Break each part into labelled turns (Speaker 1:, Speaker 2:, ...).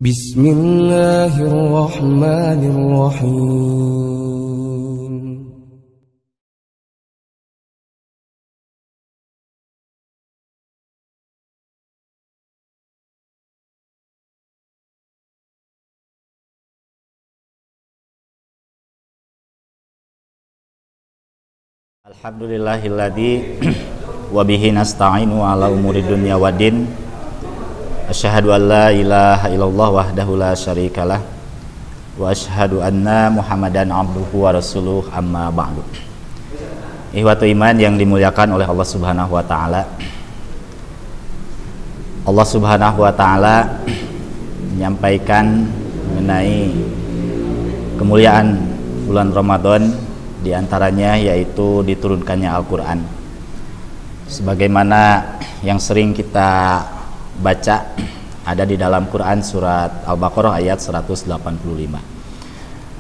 Speaker 1: Bismillahirrahmanirrahim.
Speaker 2: Alhamdulillahilladzi wa bihi nasta'inu ala umuri dunya waddin. Asyhadu an la ilaha illallah wahdahu la syarikalah wa asyhadu anna Muhammadan abduhu wa rasuluh, amma ba'du. Ihwatu iman yang dimuliakan oleh Allah Subhanahu wa taala. Allah Subhanahu wa taala menyampaikan mengenai kemuliaan bulan Ramadan, di antaranya yaitu diturunkannya Al-Quran. Sebagaimana yang sering kita baca ada di dalam Quran surat Al-Baqarah ayat 185.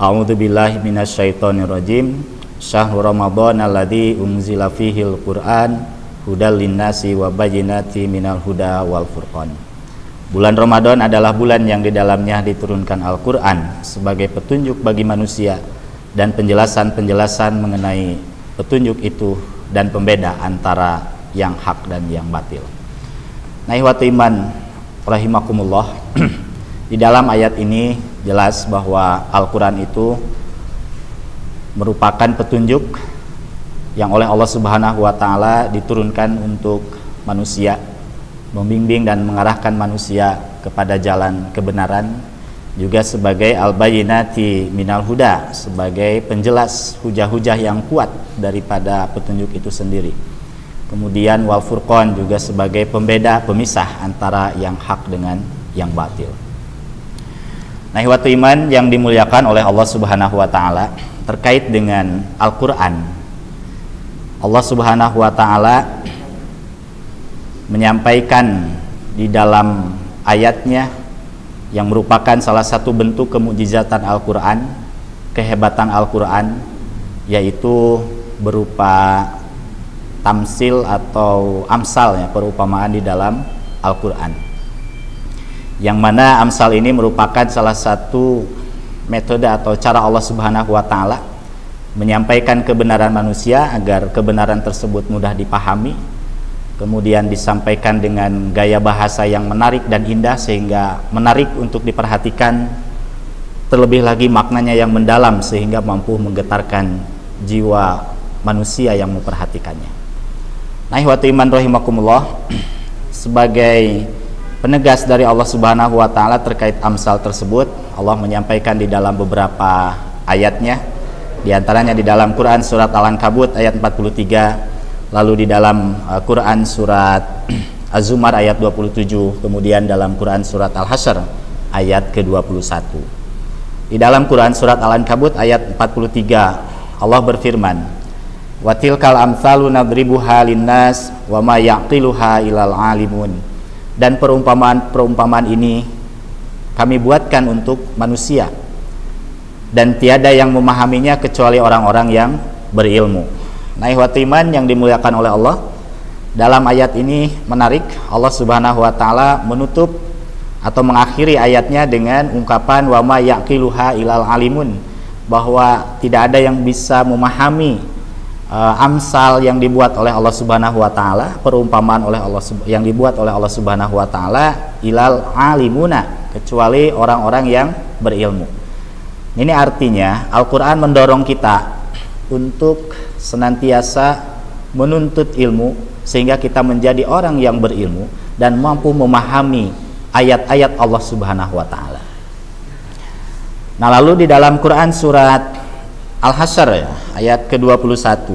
Speaker 2: A'udzubillahi minasyaitonirrajim. Syahrul Ramadan alladzi unzila fihil Qur'an hudal linnasi wa bayyinatin minal huda wal furqan. Bulan Ramadan adalah bulan yang di dalamnya diturunkan Al-Quran sebagai petunjuk bagi manusia dan penjelasan-penjelasan mengenai petunjuk itu dan pembeda antara yang hak dan yang batil. Nah, ihwatu iman rahimakumullah, di dalam ayat ini jelas bahwa Al-Quran itu merupakan petunjuk yang oleh Allah Subhanahu wa taala diturunkan untuk manusia, membimbing dan mengarahkan manusia kepada jalan kebenaran, juga sebagai al-bayyinati minal huda, sebagai penjelas hujah-hujah yang kuat daripada petunjuk itu sendiri. Kemudian wal furqan, juga sebagai pembeda, pemisah antara yang hak dengan yang batil. Nah, ihwatu iman yang dimuliakan oleh Allah Subhanahu wa taala, terkait dengan Al-Qur'an, Allah Subhanahu wa taala menyampaikan di dalam ayatnya yang merupakan salah satu bentuk kemukjizatan Al-Quran, kehebatan Al-Quran, yaitu berupa tamsil atau amsal, ya, perumpamaan di dalam Al-Quran, yang mana amsal ini merupakan salah satu metode atau cara Allah Subhanahu wa taala menyampaikan kebenaran manusia agar kebenaran tersebut mudah dipahami, kemudian disampaikan dengan gaya bahasa yang menarik dan indah sehingga menarik untuk diperhatikan, terlebih lagi maknanya yang mendalam sehingga mampu menggetarkan jiwa manusia yang memperhatikannya. Nah, ihwatu iman rahimakumullah, sebagai penegas dari Allah Subhanahu wa taala terkait amsal tersebut, Allah menyampaikan di dalam beberapa ayatnya, di antaranya di dalam Quran surat Al-Ankabut ayat 43, lalu di dalam Quran surat Az-Zumar ayat 27, kemudian dalam Quran surat Al-Hasyr ayat ke-21. Di dalam Quran surat Al-Ankabut ayat 43, Allah berfirman, "Wa tilkal amsalu nadribuha linnas wa ma yaqiluha ilal alimun." Dan perumpamaan ini kami buatkan untuk manusia dan tiada yang memahaminya kecuali orang-orang yang berilmu. Nah, ihwatu iman yang dimuliakan oleh Allah, dalam ayat ini menarik, Allah Subhanahu wa taala menutup atau mengakhiri ayatnya dengan ungkapan wa ma yaqiluha ilal alimun, bahwa tidak ada yang bisa memahami amsal yang dibuat oleh Allah Subhanahu wa taala, perumpamaan yang dibuat oleh Allah Subhanahu wa taala ilal alimuna, kecuali orang-orang yang berilmu. Ini artinya Al-Qur'an mendorong kita untuk senantiasa menuntut ilmu sehingga kita menjadi orang yang berilmu dan mampu memahami ayat-ayat Allah Subhanahu wa taala. Nah, lalu di dalam Quran surat Al-Hasyr, ya, ayat ke-21,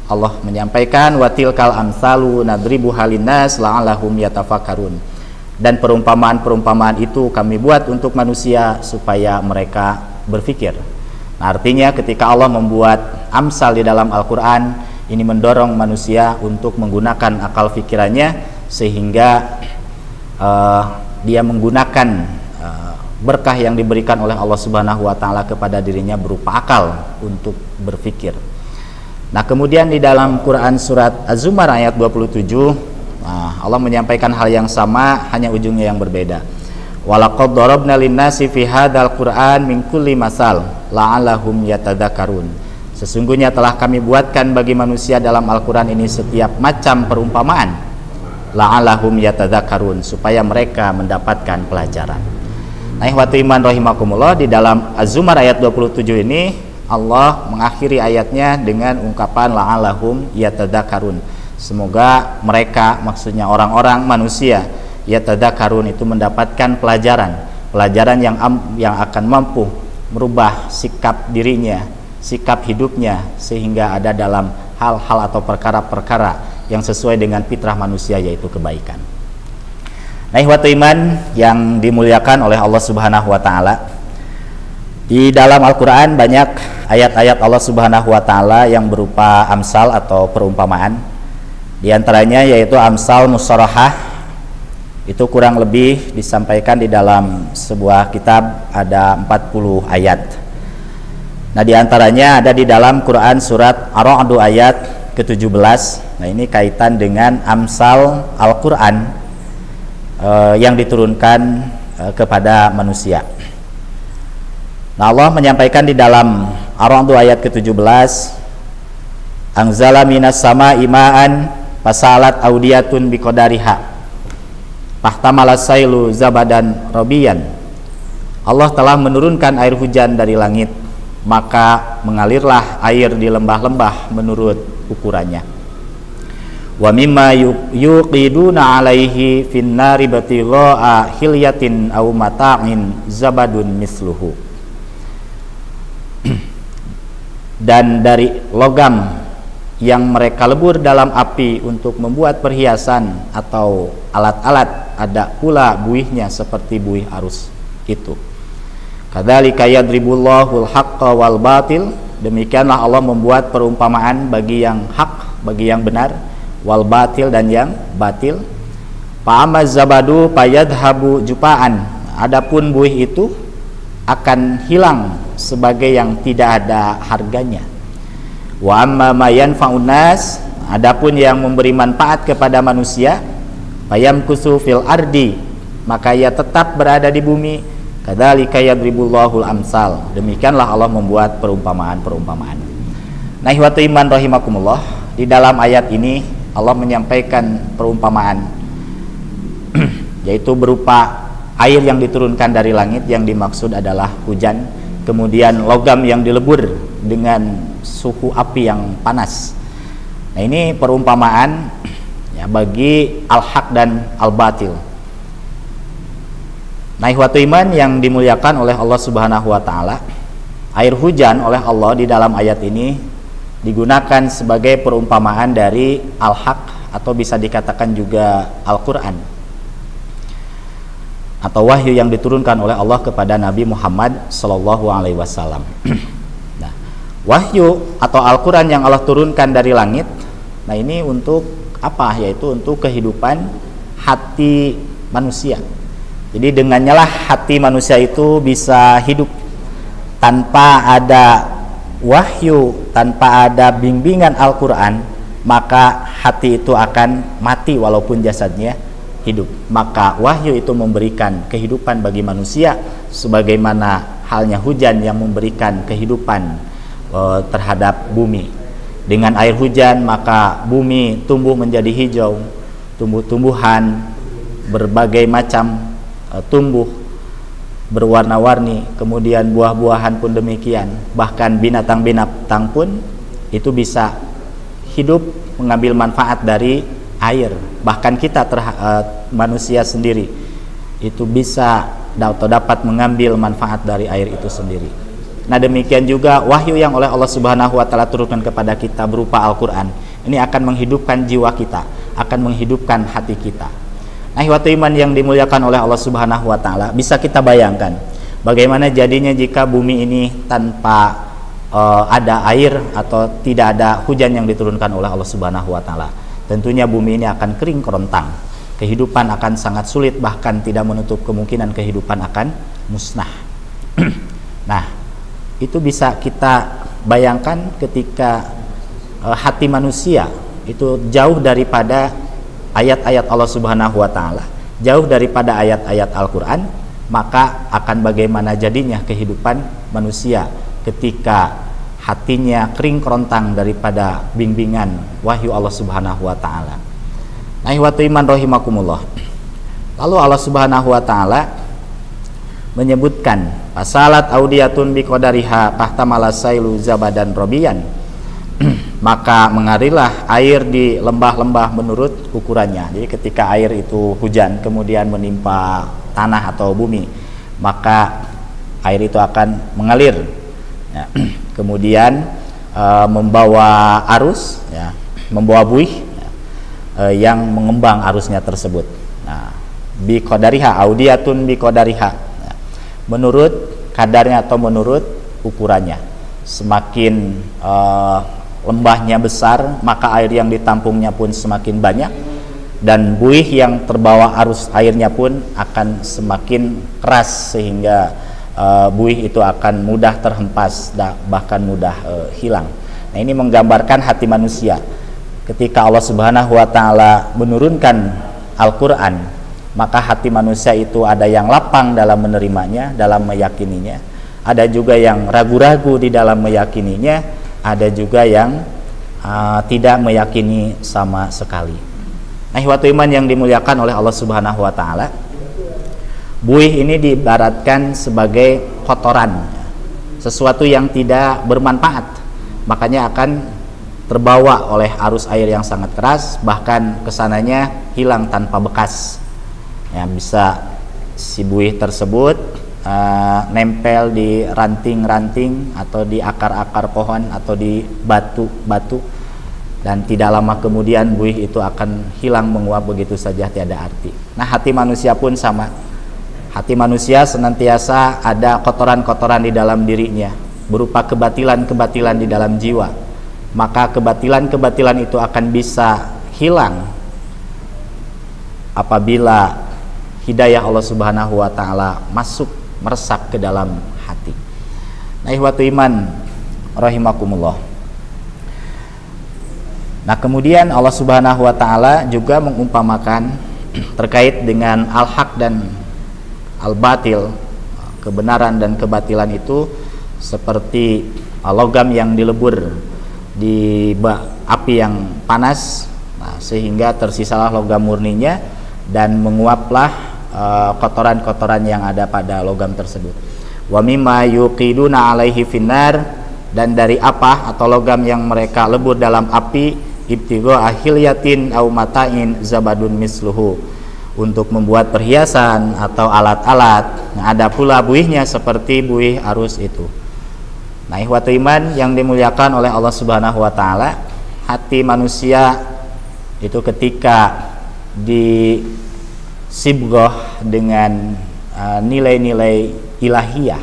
Speaker 2: Allah menyampaikan wa tilkal amsalu nadribuha linnas la'allahum yatafakkarun. Dan perumpamaan-perumpamaan itu kami buat untuk manusia supaya mereka berpikir. Nah, artinya ketika Allah membuat amsal di dalam Al-Quran, ini mendorong manusia untuk menggunakan akal pikirannya sehingga dia menggunakan berkah yang diberikan oleh Allah Subhanahu wa taala kepada dirinya berupa akal untuk berpikir. Nah, kemudian di dalam Quran surat Az-Zumar ayat 27, Allah menyampaikan hal yang sama, hanya ujungnya yang berbeda. Walaqad darabna lin-nasi fi hadzal Qur'an min kulli masal la'allahum yatadzakkarun. Sesungguhnya telah kami buatkan bagi manusia dalam Al-Qur'an ini setiap macam perumpamaan, la'allahum yatadzakkarun, supaya mereka mendapatkan pelajaran. Nah, ikhwatu iman rahimakumullah, di dalam Az-Zumar ayat 27 ini Allah mengakhiri ayatnya dengan ungkapan la'allahum yatadzakkarun. Semoga mereka, maksudnya orang-orang manusia, yatadzakkarun, itu mendapatkan pelajaran yang akan mampu merubah sikap dirinya, sikap hidupnya, sehingga ada dalam hal-hal atau perkara-perkara yang sesuai dengan fitrah manusia, yaitu kebaikan. Nah, ikhwatu iman yang dimuliakan oleh Allah Subhanahu wa taala, di dalam Al-Qur'an banyak ayat-ayat Allah Subhanahu wa taala yang berupa amsal atau perumpamaan. Di antaranya yaitu amsal musharahah, itu kurang lebih disampaikan di dalam sebuah kitab, ada 40 ayat. Nah, di antaranya ada di dalam Quran surat Ar-Ra'd ayat ke-17. Nah, ini kaitan dengan amsal Al-Quran yang diturunkan kepada manusia. Nah, Allah menyampaikan di dalam Ar-Ra'd ayat ke-17, anzala minas sama'i ma'an fasalat audiyatun biqadariha fahtamala sailu zabadan robiyan. Allah telah menurunkan air hujan dari langit, maka mengalirlah air di lembah-lembah menurut ukurannya. Wa mimma yuqiduna alaihi finnari batigha'a hilyatin aw mata'in zabadun misluhu. Dan dari logam yang mereka lebur dalam api untuk membuat perhiasan atau alat-alat, ada pula buihnya seperti buih arus itu. Kadzalika yadribullahul haqqa wal batil, demikianlah Allah membuat perumpamaan bagi yang hak, bagi yang benar, wal batil, dan yang batil. Fa amaz zabadu fayadhabu jupaan, adapun buih itu akan hilang sebagai yang tidak ada harganya. Wa amma ma yanfa'un nas, adapun yang memberi manfaat kepada manusia, fayamkusu fil ardi, maka ia tetap berada di bumi. Kadzalika yadribullahul amsal, demikianlah Allah membuat perumpamaan-perumpamaan. Nah, ikhwatu iman rahimakumullah, di dalam ayat ini Allah menyampaikan perumpamaan yaitu berupa air yang diturunkan dari langit, yang dimaksud adalah hujan, kemudian logam yang dilebur dengan suhu api yang panas. Nah, ini perumpamaan ya bagi al-haq dan al-batil. Nah, ikhwatu iman yang dimuliakan oleh Allah Subhanahu wa taala, air hujan oleh Allah di dalam ayat ini digunakan sebagai perumpamaan dari al-haq, atau bisa dikatakan juga Al-Qur'an, atau wahyu yang diturunkan oleh Allah kepada Nabi Muhammad sallallahu alaihi wasallam. Nah, wahyu atau Al-Qur'an yang Allah turunkan dari langit, nah ini untuk apa? Yaitu untuk kehidupan hati manusia. Jadi dengannya lah hati manusia itu bisa hidup. Tanpa ada wahyu, tanpa ada bimbingan Al-Qur'an, maka hati itu akan mati walaupun jasadnya hidup. Maka wahyu itu memberikan kehidupan bagi manusia, sebagaimana halnya hujan yang memberikan kehidupan terhadap bumi. Dengan air hujan maka bumi tumbuh menjadi hijau, tumbuh-tumbuhan berbagai macam tumbuh berwarna-warni, kemudian buah-buahan pun demikian, bahkan binatang-binatang pun itu bisa hidup mengambil manfaat dari air. Bahkan kita manusia sendiri itu bisa atau dapat mengambil manfaat dari air itu sendiri. Nah, demikian juga wahyu yang oleh Allah Subhanahu wa taala turunkan kepada kita berupa Al-Qur'an. Ini akan menghidupkan jiwa kita, akan menghidupkan hati kita. Nah, ikhwatu iman yang dimuliakan oleh Allah Subhanahu wa taala, bisa kita bayangkan bagaimana jadinya jika bumi ini tanpa ada air atau tidak ada hujan yang diturunkan oleh Allah Subhanahu wa taala. Tentunya bumi ini akan kering kerontang. Kehidupan akan sangat sulit, bahkan tidak menutup kemungkinan kehidupan akan musnah. Nah, itu bisa kita bayangkan ketika hati manusia itu jauh daripada ayat-ayat Allah Subhanahu wa taala, jauh daripada ayat-ayat Al-Qur'an, maka akan bagaimana jadinya kehidupan manusia ketika hatinya kering kerontang daripada bimbingan wahyu Allah Subhanahu wa taala. Nah, ihwatu iman rahimakumullah. Lalu Allah Subhanahu wa taala menyebutkan pasalat audiyatun biqadariha tahtamala sailu zabadan robian. Maka mengalirlah air di lembah-lembah menurut ukurannya. Jadi ketika air itu hujan kemudian menimpa tanah atau bumi, maka air itu akan mengalir ya. Kemudian membawa arus ya, membawa buih ya, yang mengembang arusnya tersebut. Nah, biqadariha audiyatun biqadariha ya, menurut kadarnya atau menurut ukurannya. Semakin lembahnya besar, maka air yang ditampungnya pun semakin banyak, dan buih yang terbawa arus airnya pun akan semakin keras sehingga buih itu akan mudah terhempas, bahkan mudah hilang. Nah, ini menggambarkan hati manusia. Ketika Allah Subhanahu wa taala menurunkan Al-Qur'an, maka hati manusia itu ada yang lapang dalam menerimanya, dalam meyakininya, ada juga yang ragu-ragu di dalam meyakininya, ada juga yang tidak meyakini sama sekali. Nah, ihwatu iman yang dimuliakan oleh Allah Subhanahu wa taala, buih ini diibaratkan sebagai kotoran, sesuatu yang tidak bermanfaat, makanya akan terbawa oleh arus air yang sangat keras, bahkan kesananya hilang tanpa bekas ya. Bisa si buih tersebut nempel di ranting-ranting atau di akar-akar pohon atau di batu-batu, dan tidak lama kemudian buih itu akan hilang menguap begitu saja, tiada arti. Nah, hati manusia pun sama. Hati manusia senantiasa ada kotoran-kotoran di dalam dirinya, berupa kebatilan-kebatilan di dalam jiwa. Maka kebatilan-kebatilan itu akan bisa hilang apabila hidayah Allah Subhanahu wa taala masuk meresap ke dalam hati. Nah, ihwatu iman rahimakumullah. Nah, kemudian Allah Subhanahu wa taala juga mengumpamakan terkait dengan al-haq dan al-batil, kebenaran dan kebatilan itu seperti logam yang dilebur di api yang panas, nah, sehingga tersisalah logam murninya dan menguaplah kotoran-kotoran yang ada pada logam tersebut. Wa mimma yuqiduna alaihi finnar, dan dari apa atau logam yang mereka lebur dalam api, ibtigha ahilyatin au matain zabadun misluhu, untuk membuat perhiasan atau alat-alat. Nah, ada pula buihnya seperti buih arus itu. Nah, ihwatu iman yang dimuliakan oleh Allah Subhanahu wa taala, hati manusia itu ketika di sibgoh dengan nilai-nilai ilahiyah,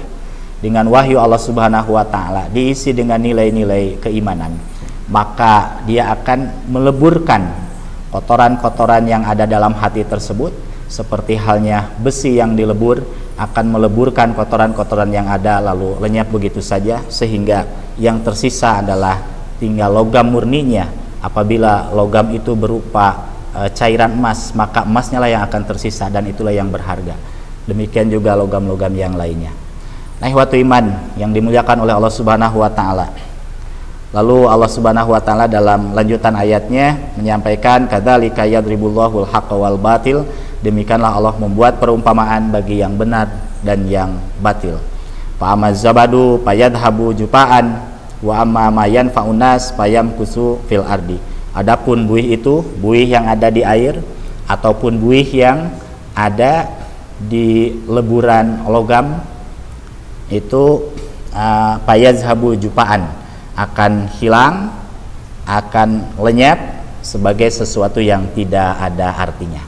Speaker 2: dengan wahyu Allah Subhanahu wa taala, diisi dengan nilai-nilai keimanan, maka dia akan meleburkan kotoran-kotoran yang ada dalam hati tersebut, seperti halnya besi yang dilebur akan meleburkan kotoran-kotoran yang ada lalu lenyap begitu saja, sehingga yang tersisa adalah tinggal logam murninya. Apabila logam itu berupa cairan emas, maka emasnya lah yang akan tersisa, dan itulah yang berharga. Demikian juga logam-logam yang lainnya. Nah, ihwatu iman yang dimuliakan oleh Allah Subhanahu wa taala. Lalu Allah Subhanahu wa taala dalam lanjutan ayatnya menyampaikan, kadzalika yadribullahu al-haqqa wal batil, demikianlah Allah membuat perumpamaan bagi yang benar dan yang batil. Fa amaz zabadu fayadhabu jupaan wa amma ma yanfa'un nas fayamkusu fil ardi. Adapun buih itu, buih yang ada di air ataupun buih yang ada di leburan logam itu fayadhabu jupaan, akan hilang, akan lenyap sebagai sesuatu yang tidak ada artinya.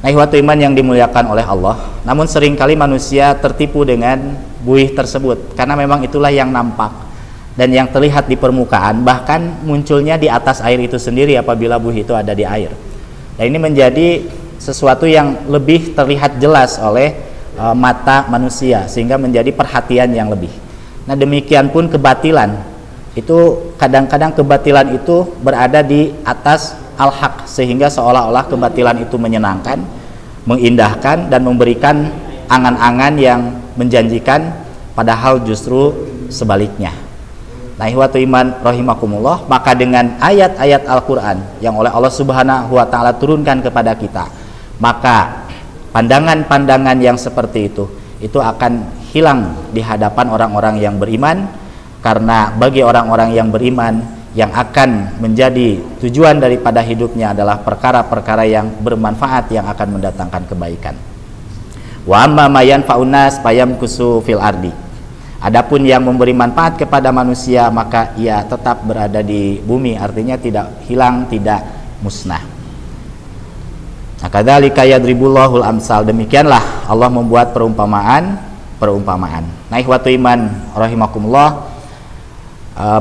Speaker 2: Nah, ihwatu iman yang dimuliakan oleh Allah, namun seringkali manusia tertipu dengan buih tersebut, karena memang itulah yang nampak dan yang terlihat di permukaan, bahkan munculnya di atas air itu sendiri apabila buih itu ada di air. Dan ini menjadi sesuatu yang lebih terlihat jelas oleh mata manusia, sehingga menjadi perhatian yang lebih. Nah, demikian pun kebatilan itu, kadang-kadang kebatilan itu berada di atas al-haq, sehingga seolah-olah kebatilan itu menyenangkan, mengindahkan, dan memberikan angan-angan yang menjanjikan, padahal justru sebaliknya. Nah, ikhwatu iman rahimakumullah, maka dengan ayat-ayat Al-Quran yang oleh Allah Subhanahu wa Ta'ala turunkan kepada kita, maka pandangan-pandangan yang seperti itu akan hilang di hadapan orang-orang yang beriman, karena bagi orang-orang yang beriman, yang akan menjadi tujuan daripada hidupnya adalah perkara-perkara yang bermanfaat, yang akan mendatangkan kebaikan. Wa amma ma yanfa'un nas fayamkusu fil ardi. Adapun yang memberi manfaat kepada manusia, maka ia tetap berada di bumi, artinya tidak hilang, tidak musnah. Nah, kadzalika yadribullahul amsal, demikianlah Allah membuat perumpamaan. Nah, ikhwatu iman rahimakumullah,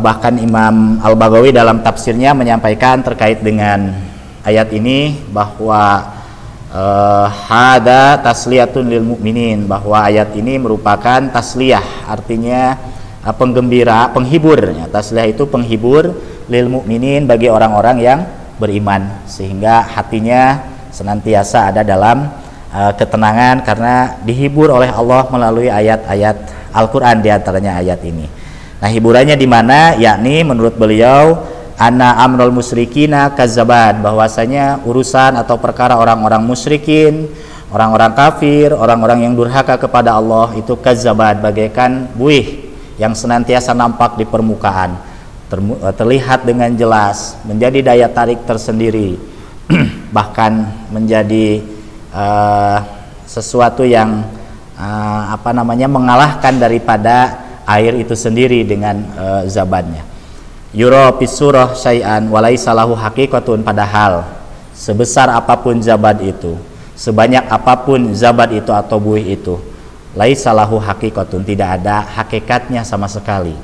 Speaker 2: bahkan Imam Al-Baghawi dalam tafsirnya menyampaikan terkait dengan ayat ini bahwa hada tasliyatun lil mukminin, bahwa ayat ini merupakan tasliyah, artinya penggembira, penghibur. Tasliyah itu penghibur lil mukminin, bagi orang-orang yang beriman, sehingga hatinya senantiasa ada dalam ketenangan karena dihibur oleh Allah melalui ayat-ayat Al-Quran, diantaranya ayat ini. Nah, hiburannya di mana? Yakni menurut beliau, anna amrul musyrikina kazzabat, bahwasanya urusan atau perkara orang-orang musyrikin, orang-orang kafir, orang-orang yang durhaka kepada Allah itu kazzabat, bagaikan buih yang senantiasa nampak di permukaan, terlihat dengan jelas, menjadi daya tarik tersendiri, bahkan menjadi sesuatu yang mengalahkan daripada air itu sendiri dengan zabannya. Yura fisurah syai'an walaisa lahu haqiqatun, padahal sebesar apapun zabad itu, sebanyak apapun zabad itu atau buih itu, laisa lahu haqiqatun, tidak ada hakikatnya sama sekali,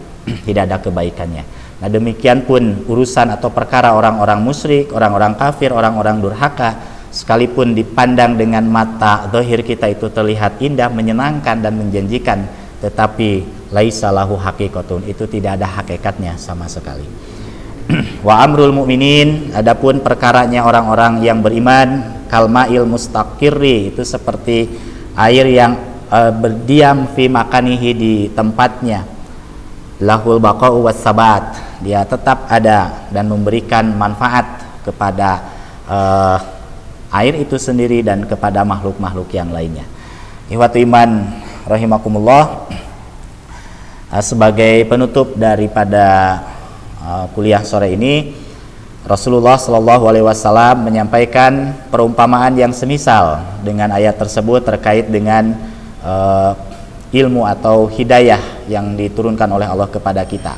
Speaker 2: tidak ada kebaikannya. Nah, demikian pun urusan atau perkara orang-orang musyrik, orang-orang kafir, orang-orang durhaka, sekalipun dipandang dengan mata zahir kita itu terlihat indah, menyenangkan dan menjanjikan, tetapi laisa lahu haqiqatun, itu tidak ada hakikatnya sama sekali. Wa amrul mu'minin, adapun perkaranya orang-orang yang beriman, kalma'il mustaqirri, itu seperti air yang berdiam fi makanihi, di tempatnya, lahul baqa'u was sabat, dia tetap ada dan memberikan manfaat kepada air itu sendiri dan kepada makhluk-makhluk yang lainnya. Ikhwatu iman rahimakumullah, sebagai penutup daripada kuliah sore ini, Rasulullah Shallallahu Alaihi Wasallam menyampaikan perumpamaan yang semisal dengan ayat tersebut terkait dengan ilmu atau hidayah yang diturunkan oleh Allah kepada kita.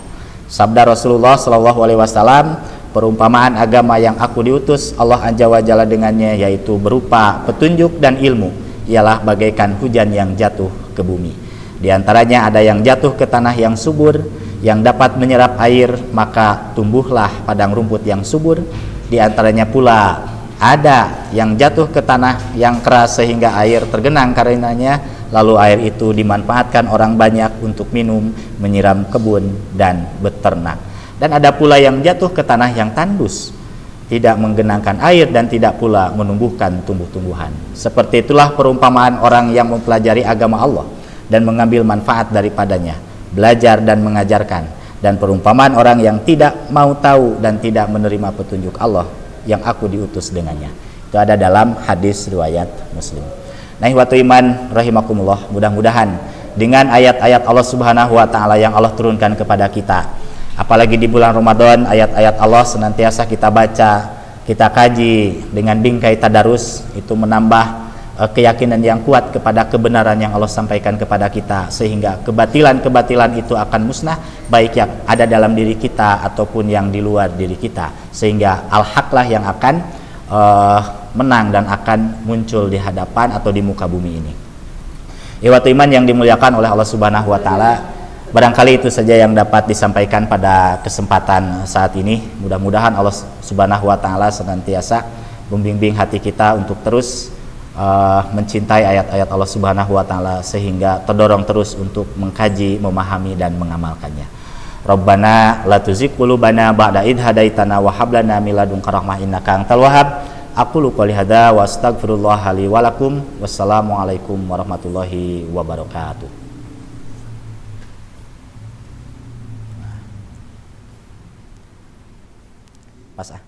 Speaker 2: Sabda Rasulullah Shallallahu Alaihi Wasallam, perumpamaan agama yang aku diutus Allah Azza wa Jalla dengannya, yaitu berupa petunjuk dan ilmu, ialah bagaikan hujan yang jatuh ke bumi. Di antaranya ada yang jatuh ke tanah yang subur, yang dapat menyerap air, maka tumbuhlah padang rumput yang subur. Di antaranya pula ada yang jatuh ke tanah yang keras sehingga air tergenang karenanya, lalu air itu dimanfaatkan orang banyak untuk minum, menyiram kebun dan beternak. Dan ada pula yang jatuh ke tanah yang tandus, tidak menggenangkan air dan tidak pula menumbuhkan tumbuh-tumbuhan. Seperti itulah perumpamaan orang yang mempelajari agama Allah dan mengambil manfaat daripadanya, belajar dan mengajarkan, dan perumpamaan orang yang tidak mau tahu dan tidak menerima petunjuk Allah yang aku diutus dengannya. Itu ada dalam hadis riwayat Muslim. Nah, ikhwatu iman rahimakumullah, mudah-mudahan dengan ayat-ayat Allah Subhanahu wa Ta'ala yang Allah turunkan kepada kita, apalagi di bulan Ramadan, ayat-ayat Allah senantiasa kita baca, kita kaji dengan bingkai tadarus, itu menambah keyakinan yang kuat kepada kebenaran yang Allah sampaikan kepada kita, sehingga kebatilan-kebatilan itu akan musnah, baik yang ada dalam diri kita ataupun yang di luar diri kita, sehingga al-haqlah yang akan menang dan akan muncul di hadapan atau di muka bumi ini. Ikhwatu iman yang dimuliakan oleh Allah Subhanahu wa Ta'ala, barangkali itu saja yang dapat disampaikan pada kesempatan saat ini. Mudah-mudahan Allah Subhanahu wa Ta'ala senantiasa membimbing hati kita untuk terus mencintai ayat-ayat Allah Subhanahu wa Ta'ala, sehingga terdorong terus untuk mengkaji, memahami dan mengamalkannya. Rabbana la tuzigh qulubana ba'da idh hadaitana wa hab lana min ladunka rahmah innaka antal wahhab. Aqulu qouli hadza wa astaghfirullah li wa lakum. Wassalamualaikum warahmatullahi wabarakatuh. Pas